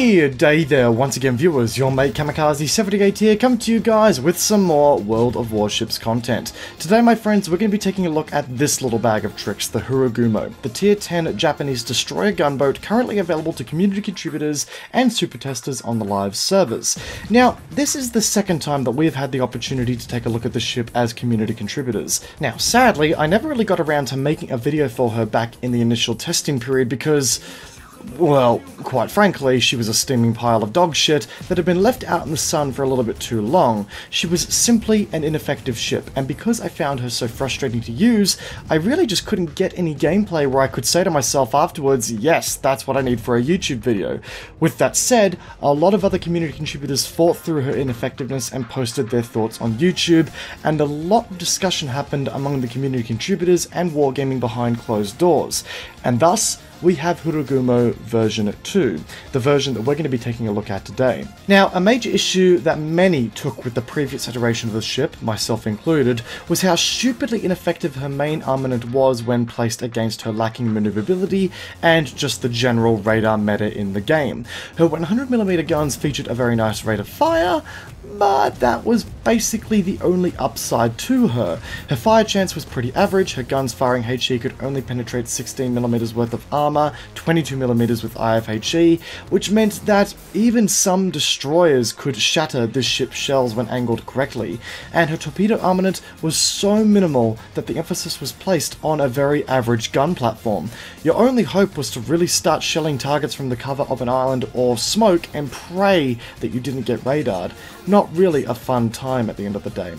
Good day there once again viewers, your mate Kamikaze78 here, coming to you guys with some more World of Warships content. Today my friends, we're going to be taking a look at this little bag of tricks, the Harugumo, the tier 10 Japanese destroyer gunboat currently available to community contributors and super testers on the live servers. Now, this is the second time that we've had the opportunity to take a look at the ship as community contributors. Now, sadly, I never really got around to making a video for her back in the initial testing period because, well, quite frankly, she was a steaming pile of dog shit that had been left out in the sun for a little bit too long. She was simply an ineffective ship, and because I found her so frustrating to use, I really just couldn't get any gameplay where I could say to myself afterwards, yes, that's what I need for a YouTube video. With that said, a lot of other community contributors fought through her ineffectiveness and posted their thoughts on YouTube, and a lot of discussion happened among the community contributors and wargaming behind closed doors. And thus, we have Harugumo version 2, the version that we're going to be taking a look at today. Now, a major issue that many took with the previous iteration of the ship, myself included, was how stupidly ineffective her main armament was when placed against her lacking maneuverability and just the general radar meta in the game. Her 100mm guns featured a very nice rate of fire, but that was basically the only upside to her. Her fire chance was pretty average, her guns firing HE could only penetrate 16mm worth of armor, 22mm with IFHE, which meant that even some destroyers could shatter this ship's shells when angled correctly, and her torpedo armament was so minimal that the emphasis was placed on a very average gun platform. Your only hope was to really start shelling targets from the cover of an island or smoke and pray that you didn't get radared. Not really a fun time at the end of the day.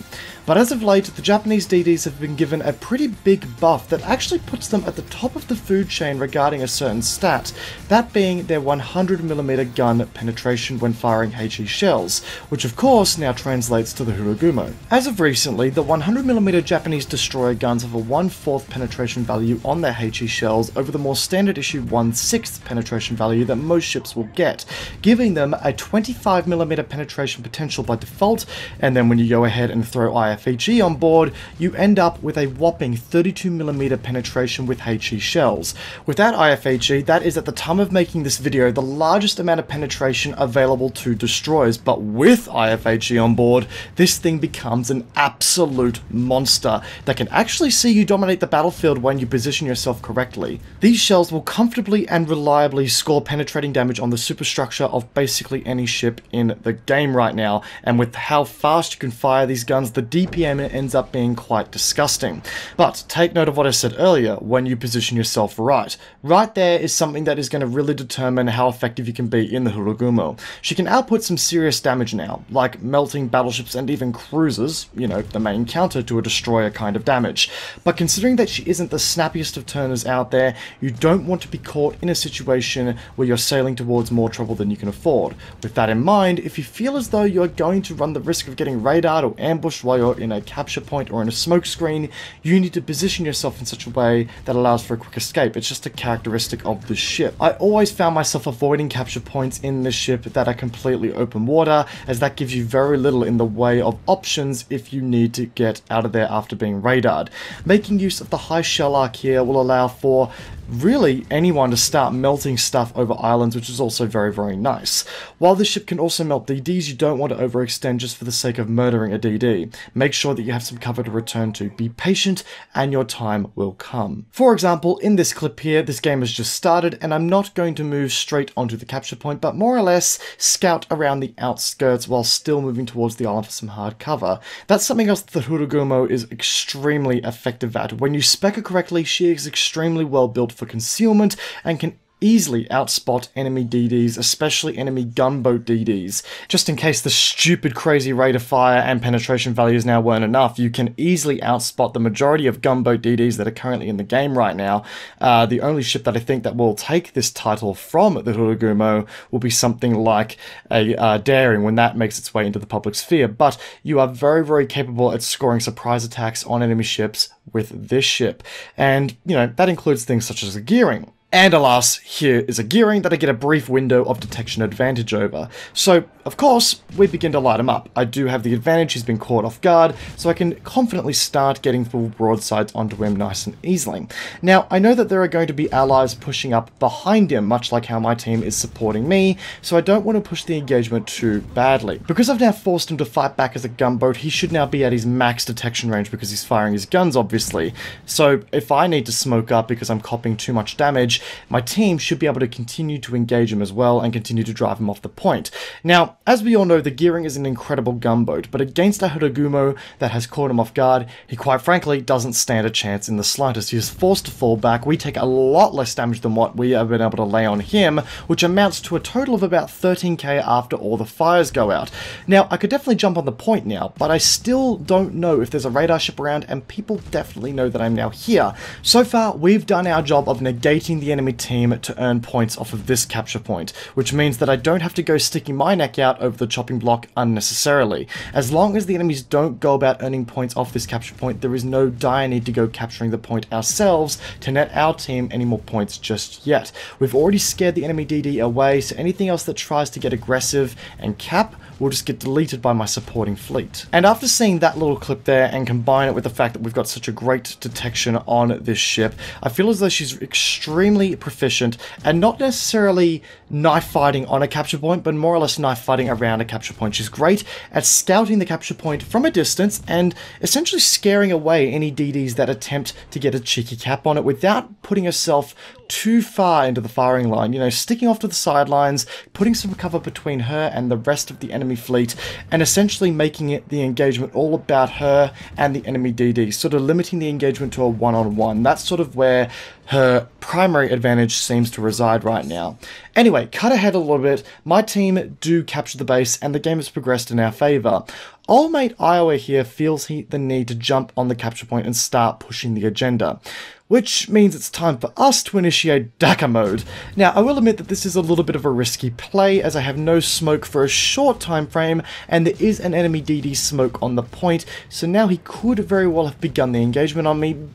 But as of late, the Japanese DDs have been given a pretty big buff that actually puts them at the top of the food chain regarding a certain stat, that being their 100mm gun penetration when firing HE shells, which of course now translates to the Harugumo. As of recently, the 100mm Japanese destroyer guns have a 1/4 penetration value on their HE shells over the more standard issue 1/6 penetration value that most ships will get, giving them a 25mm penetration potential by default, and then when you go ahead and throw IFHE on board, you end up with a whopping 32mm penetration with HE shells. Without IFHE, that is at the time of making this video the largest amount of penetration available to destroyers, but with IFHE on board, this thing becomes an absolute monster that can actually see you dominate the battlefield when you position yourself correctly. These shells will comfortably and reliably score penetrating damage on the superstructure of basically any ship in the game right now, and with how fast you can fire these guns, the DPM ends up being quite disgusting. But take note of what I said earlier, when you position yourself right. Right there is something that is going to really determine how effective you can be in the Harugumo. She can output some serious damage now, like melting battleships and even cruisers, you know, the main counter to a destroyer kind of damage. But considering that she isn't the snappiest of turners out there, you don't want to be caught in a situation where you're sailing towards more trouble than you can afford. With that in mind, if you feel as though you're going to run the risk of getting radared or ambushed while you're in a capture point or in a smoke screen, you need to position yourself in such a way that allows for a quick escape. It's just a characteristic of the ship. I always found myself avoiding capture points in this ship that are completely open water, as that gives you very little in the way of options if you need to get out of there after being radared. Making use of the high shell arc here will allow for really anyone to start melting stuff over islands, which is also very, very nice. While this ship can also melt DDs, you don't want to overextend just for the sake of murdering a DD. Make sure that you have some cover to return to. Be patient and your time will come. For example, in this clip here, this game has just started and I'm not going to move straight onto the capture point, but more or less scout around the outskirts while still moving towards the island for some hard cover. That's something else that the Harugumo is extremely effective at. When you spec her correctly, she is extremely well built for concealment and can easily outspot enemy DDs, especially enemy gunboat DDs. Just in case the stupid crazy rate of fire and penetration values now weren't enough, you can easily outspot the majority of gunboat DDs that are currently in the game right now. The only ship that I think that will take this title from the Harugumo will be something like a Daring when that makes its way into the public sphere, but you are very, very capable at scoring surprise attacks on enemy ships with this ship. And, you know, that includes things such as the gearing. And alas, here is a gearing that I get a brief window of detection advantage over. So, of course, we begin to light him up. I do have the advantage, he's been caught off guard, so I can confidently start getting full broadsides onto him nice and easily. Now, I know that there are going to be allies pushing up behind him, much like how my team is supporting me, so I don't want to push the engagement too badly. Because I've now forced him to fight back as a gunboat, he should now be at his max detection range because he's firing his guns, obviously. So, if I need to smoke up because I'm copying too much damage, my team should be able to continue to engage him as well and continue to drive him off the point. Now, as we all know, the gearing is an incredible gunboat, but against a Harugumo that has caught him off guard, he quite frankly doesn't stand a chance in the slightest. He is forced to fall back. We take a lot less damage than what we have been able to lay on him, which amounts to a total of about 13k after all the fires go out. Now, I could definitely jump on the point now, but I still don't know if there's a radar ship around, and people definitely know that I'm now here. So far, we've done our job of negating the enemy team to earn points off of this capture point, which means that I don't have to go sticking my neck out over the chopping block unnecessarily. As long as the enemies don't go about earning points off this capture point, there is no dire need to go capturing the point ourselves to net our team any more points just yet. We've already scared the enemy DD away, so anything else that tries to get aggressive and cap will just get deleted by my supporting fleet. And after seeing that little clip there and combine it with the fact that we've got such a great detection on this ship, I feel as though she's extremely proficient and not necessarily knife fighting on a capture point, but more or less knife fighting around a capture point. She's great at scouting the capture point from a distance and essentially scaring away any DDs that attempt to get a cheeky cap on it without putting herself too far into the firing line, you know, sticking off to the sidelines, putting some cover between her and the rest of the enemy fleet, and essentially making it the engagement all about her and the enemy DD, sort of limiting the engagement to a one-on-one. That's sort of where her primary advantage seems to reside right now. Anyway, cut ahead a little bit, my team do capture the base and the game has progressed in our favour. Old mate Iowa here feels the need to jump on the capture point and start pushing the agenda, which means it's time for us to initiate DACA mode. Now, I will admit that this is a little bit of a risky play as I have no smoke for a short time frame and there is an enemy DD smoke on the point, so now he could very well have begun the engagement on me,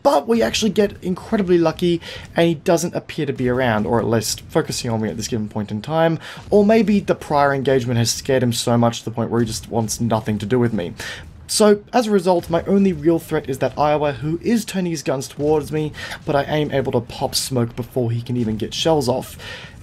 but we actually get incredibly lucky and he doesn't appear to be around, or at least focusing on me at this given point in time, or maybe the prior engagement has scared him so much to the point where he just wants nothing to do with me. So, as a result, my only real threat is that Iowa, who is turning his guns towards me, but I am able to pop smoke before he can even get shells off.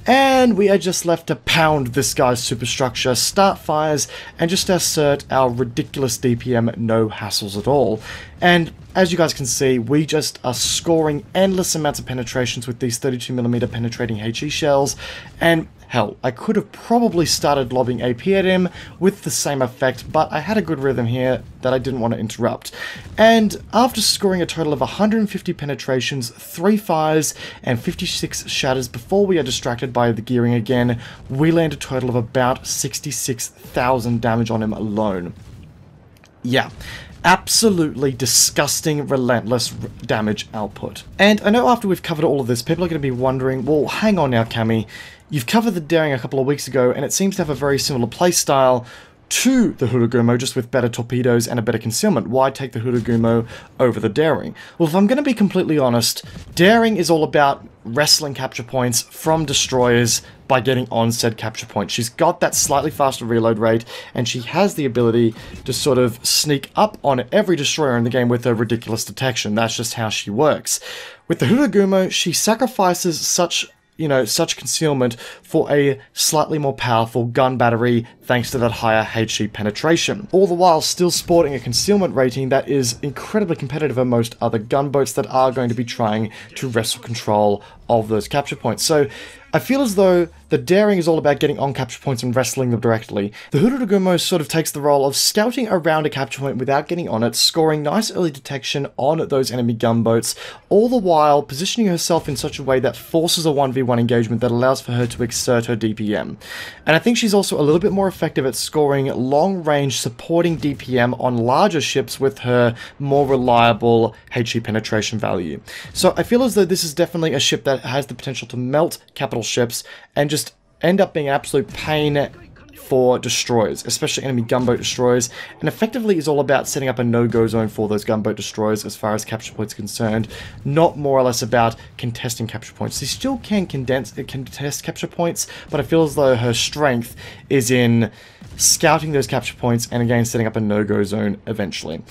And we are just left to pound this guy's superstructure, start fires, and just assert our ridiculous DPM, no hassles at all. And as you guys can see, we just are scoring endless amounts of penetrations with these 32mm penetrating HE shells, and hell, I could have probably started lobbing AP at him with the same effect, but I had a good rhythm here that I didn't want to interrupt. And after scoring a total of 150 penetrations, 3 fires, and 56 shatters before we are distracted by the gearing again, we land a total of about 66,000 damage on him alone. Yeah. Absolutely disgusting, relentless damage output. And I know after we've covered all of this, people are going to be wondering, well, hang on now, Cammy. You've covered the daring a couple of weeks ago, and it seems to have a very similar playstyle to the Harugumo, just with better torpedoes and a better concealment. Why take the Harugumo over the daring? Well, if I'm going to be completely honest, daring is all about wrestling capture points from destroyers by getting on said capture point. She's got that slightly faster reload rate, and she has the ability to sort of sneak up on every destroyer in the game with her ridiculous detection. That's just how she works. With the Harugumo, she sacrifices such concealment for a slightly more powerful gun battery thanks to that higher HE penetration, all the while still sporting a concealment rating that is incredibly competitive in most other gunboats that are going to be trying to wrestle control of those capture points. So I feel as though the daring is all about getting on capture points and wrestling them directly. The Harugumo sort of takes the role of scouting around a capture point without getting on it, scoring nice early detection on those enemy gunboats, all the while positioning herself in such a way that forces a 1v1 engagement that allows for her to exert her DPM. And I think she's also a little bit more effective at scoring long-range supporting DPM on larger ships with her more reliable HE penetration value. So I feel as though this is definitely a ship that has the potential to melt capital ships and just end up being an absolute pain for destroyers, especially enemy gunboat destroyers, and effectively is all about setting up a no-go zone for those gunboat destroyers as far as capture points are concerned, not more or less about contesting capture points. She still can contest capture points, but I feel as though her strength is in scouting those capture points and again setting up a no-go zone eventually.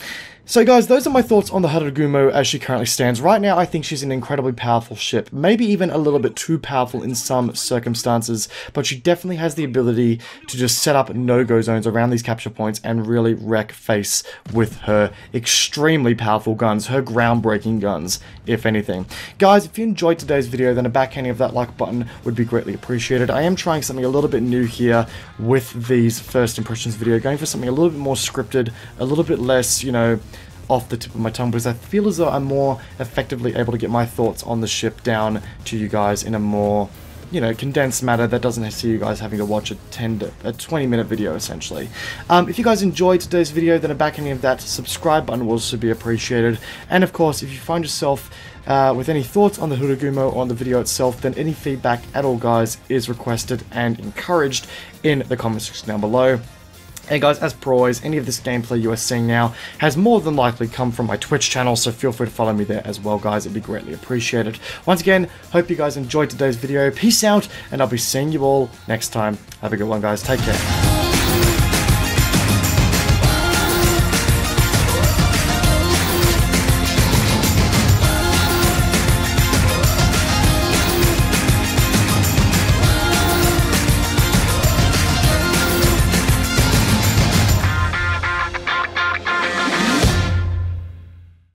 So guys, those are my thoughts on the Harugumo as she currently stands. Right now, I think she's an incredibly powerful ship. Maybe even a little bit too powerful in some circumstances, but she definitely has the ability to just set up no-go zones around these capture points and really wreck face with her extremely powerful guns, her groundbreaking guns, if anything. Guys, if you enjoyed today's video, then a backhanding of that like button would be greatly appreciated. I am trying something a little bit new here with these first impressions video, going for something a little bit more scripted, a little bit less, you know, off the tip of my tongue, because I feel as though I'm more effectively able to get my thoughts on the ship down to you guys in a more, you know, condensed manner that doesn't see you guys having to watch a 20-minute video, essentially. If you guys enjoyed today's video, then a backhanding of that subscribe button will also be appreciated. And of course, if you find yourself with any thoughts on the Harugumo or on the video itself, then any feedback at all, guys, is requested and encouraged in the comment section down below. And guys, as per always, any of this gameplay you are seeing now has more than likely come from my Twitch channel, so feel free to follow me there as well, guys. It'd be greatly appreciated. Once again, hope you guys enjoyed today's video. Peace out, and I'll be seeing you all next time. Have a good one, guys. Take care.